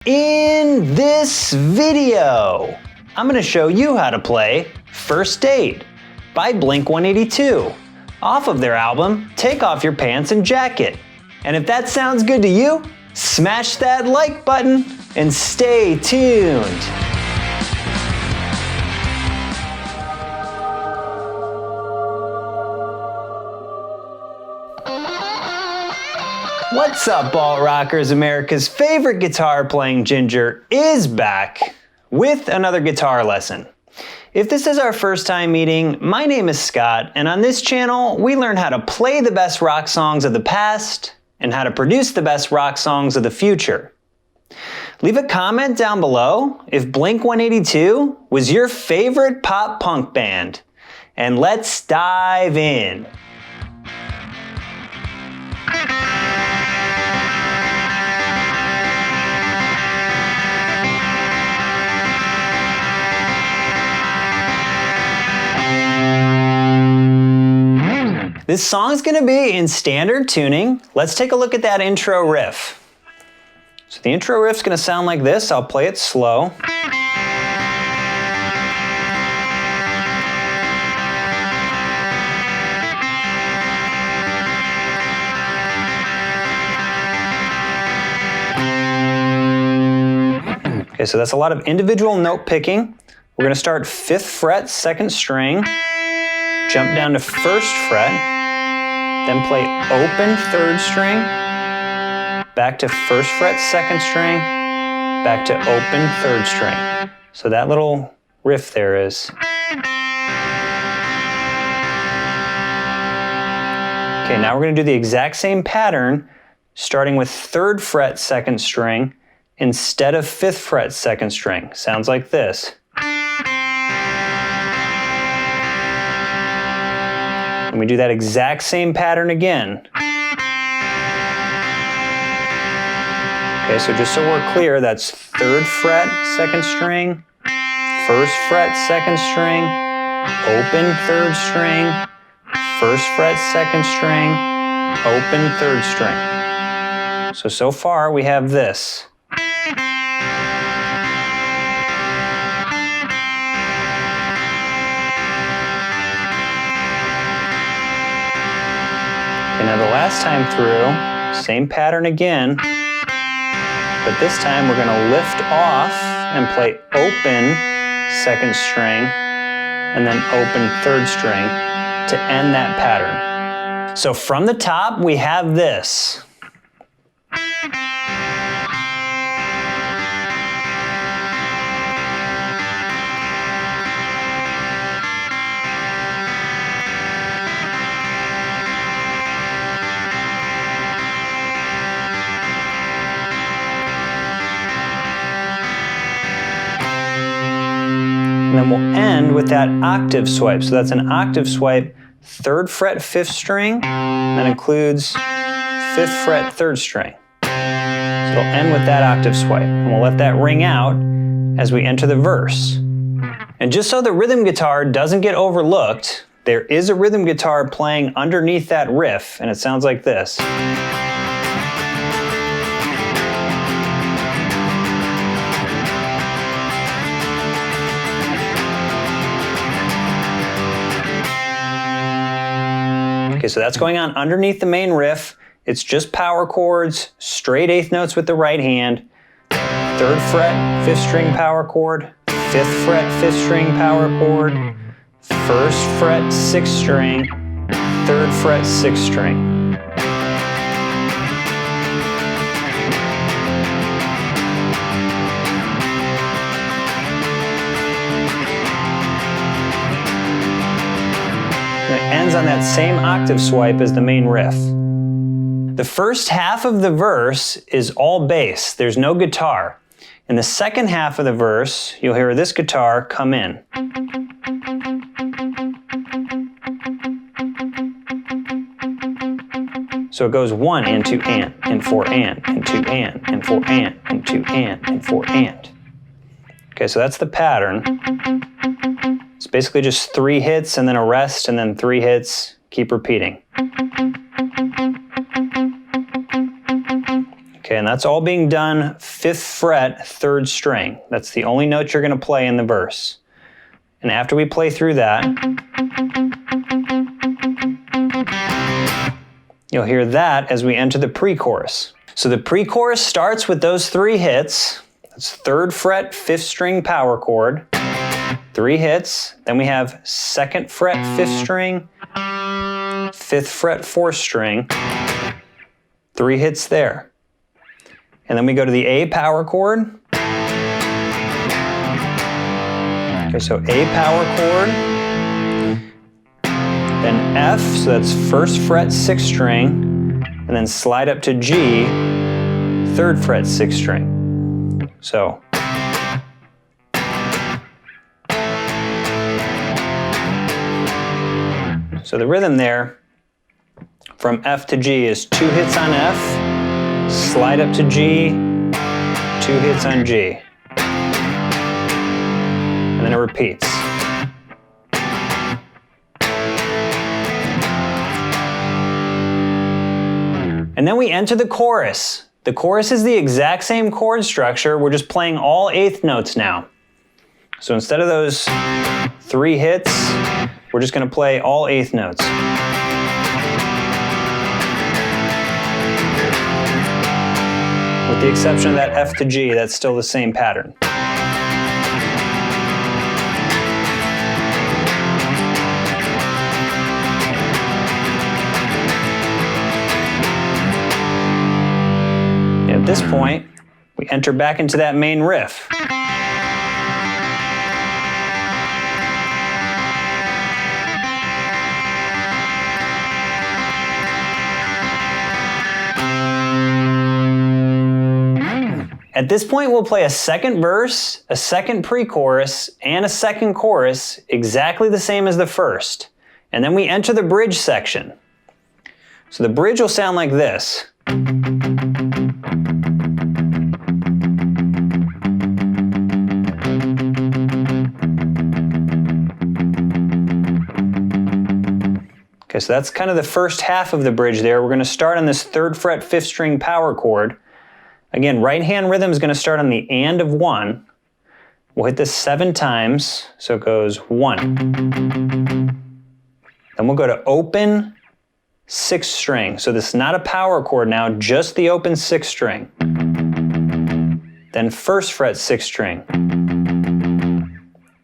In this video, I'm going to show you how to play First Date by Blink-182 off of their album Take Off Your Pants and Jacket. And if that sounds good to you, smash that like button and stay tuned. What's up, alt rockers? America's favorite guitar playing Ginger is back with another guitar lesson. If this is our first time meeting, my name is Scott, and on this channel, we learn how to play the best rock songs of the past and how to produce the best rock songs of the future. Leave a comment down below if Blink-182 was your favorite pop punk band, and let's dive in. This song's gonna be in standard tuning. Let's take a look at that intro riff. So the intro riff's gonna sound like this. I'll play it slow. Okay, so that's a lot of individual note picking. We're gonna start 5th fret, 2nd string, jump down to 1st fret, then play open 3rd string, back to 1st fret, 2nd string, back to open 3rd string. So that little riff there is. Okay, now we're going to do the exact same pattern, starting with 3rd fret, 2nd string, instead of 5th fret, 2nd string. Sounds like this. And we do that exact same pattern again. Okay, so just so we're clear, that's 3rd fret, 2nd string, 1st fret, 2nd string, open 3rd string, 1st fret, 2nd string, open 3rd string. So far we have this. Okay, now the last time through, same pattern again, but this time we're going to lift off and play open 2nd string and then open 3rd string to end that pattern. So from the top we have this. And then we'll end with that octave swipe. So that's an octave swipe, 3rd fret, 5th string, that includes 5th fret, 3rd string. So it'll end with that octave swipe. And we'll let that ring out as we enter the verse. And just so the rhythm guitar doesn't get overlooked, there is a rhythm guitar playing underneath that riff, and it sounds like this. Okay, so that's going on underneath the main riff. It's just power chords, straight 8th notes with the right hand, 3rd fret, 5th string power chord, 5th fret, 5th string power chord, 1st fret, 6th string, 3rd fret, 6th string. And it ends on that same octave swipe as the main riff. The first half of the verse is all bass. There's no guitar. In the second half of the verse, you'll hear this guitar come in. So it goes 1 and 2 and 4 and 2 and 4 and 2 and 4 and. Okay, so that's the pattern. It's basically just 3 hits and then a rest and then 3 hits, keep repeating. Okay, and that's all being done 5th fret, 3rd string. That's the only note you're going to play in the verse. And after we play through that, you'll hear that as we enter the pre-chorus. So the pre-chorus starts with those 3 hits. That's 3rd fret, 5th string power chord. 3 hits. Then we have 2nd fret, 5th string, 5th fret, 4th string. 3 hits there. And then we go to the A power chord. Okay, so A power chord. Then F, so that's 1st fret, 6th string. And then slide up to G, 3rd fret, 6th string. So. So the rhythm there from F to G is 2 hits on F, slide up to G, 2 hits on G. And then it repeats. And then we enter the chorus. The chorus is the exact same chord structure, we're just playing all 8th notes now. So instead of those 3 hits, we're just going to play all 8th notes. With the exception of that F to G, that's still the same pattern. At this point, we enter back into that main riff. At this point, we'll play a 2nd verse, a 2nd pre-chorus, and a 2nd chorus, exactly the same as the first. And then we enter the bridge section. So the bridge will sound like this. Okay, so that's kind of the first half of the bridge there. We're going to start on this 3rd fret, 5th string power chord. Again, right hand rhythm is going to start on the and of 1. We'll hit this 7 times, so it goes 1. Then we'll go to open 6th string. So this is not a power chord now, just the open 6th string. Then 1st fret 6th string.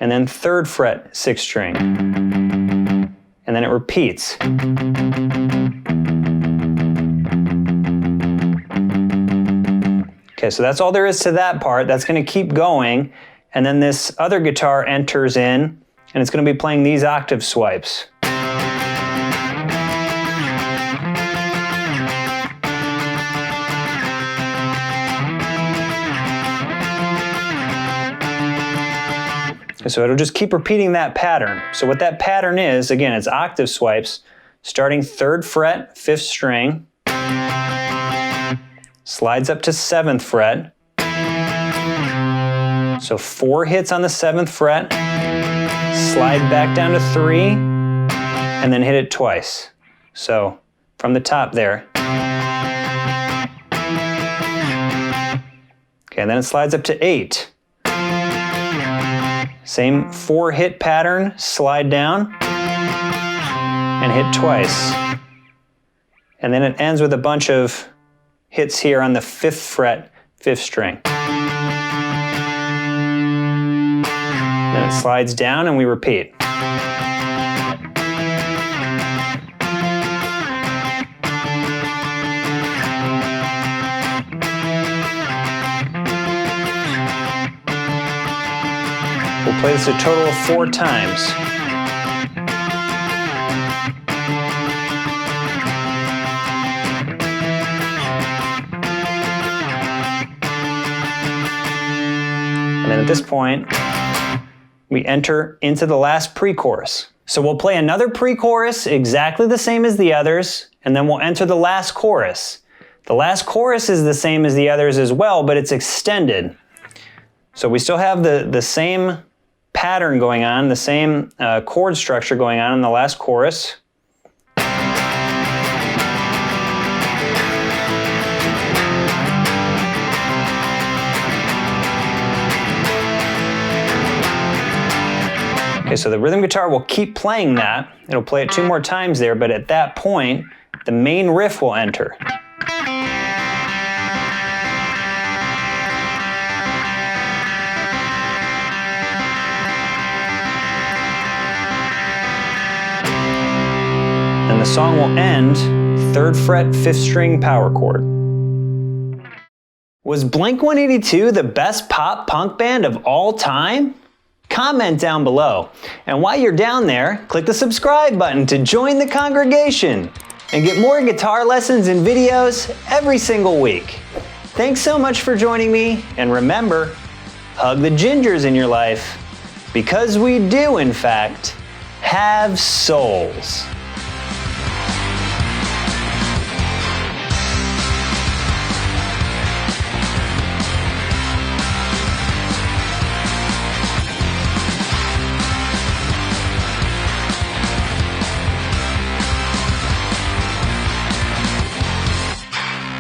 And then 3rd fret 6th string. And then it repeats. Okay, so that's all there is to that part. That's going to keep going. And then this other guitar enters in, and it's going to be playing these octave swipes. So it'll just keep repeating that pattern. So what that pattern is, again, it's octave swipes, starting 3rd fret, 5th string, slides up to 7th fret. So 4 hits on the 7th fret, slide back down to 3, and then hit it twice. So from the top there. Okay, and then it slides up to 8. Same 4 hit pattern, slide down, and hit twice. And then it ends with a bunch of hits here on the 5th fret, 5th string. Then it slides down and we repeat. We'll play this a total of 4 times. And then at this point, we enter into the last pre-chorus. So we'll play another pre-chorus exactly the same as the others, and then we'll enter the last chorus. The last chorus is the same as the others as well, but it's extended. So we still have the same pattern going on, the same chord structure going on in the last chorus. Okay, so the rhythm guitar will keep playing that. It'll play it 2 more times there, but at that point, the main riff will enter. And the song will end 3rd fret, 5th string power chord. Was Blink-182 the best pop punk band of all time? Comment down below. And while you're down there, click the subscribe button to join the congregation and get more guitar lessons and videos every single week. Thanks so much for joining me, and remember, hug the gingers in your life, because we do, in fact, have souls.